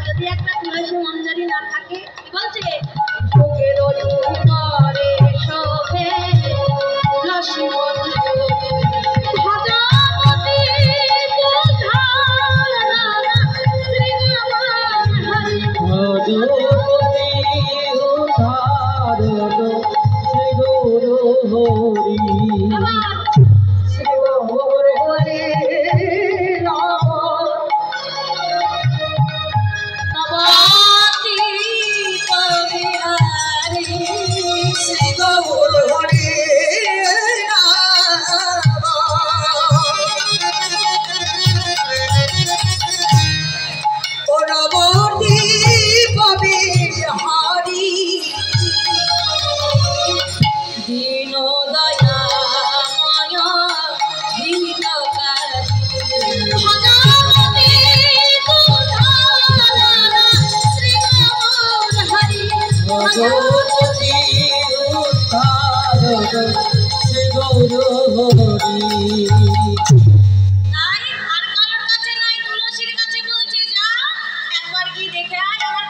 যদি একটা তুলসী মঞ্জরি না থাকে কি বলছে বুকের উপরে শোভে তুলসী মঞ্জরি ভজমতি উদ্ধার শ্রী রাম হরি ভজমতি উদ্ধার শ্রী গুরু হরি শ্রী গুরু হরি ভজমতি উদ্ধার শ্রী গুরু হরি। তাই আর কারোর কাছে নাই তুলসীর কাছে বলছে যা একবার কি দেখে আয় আমার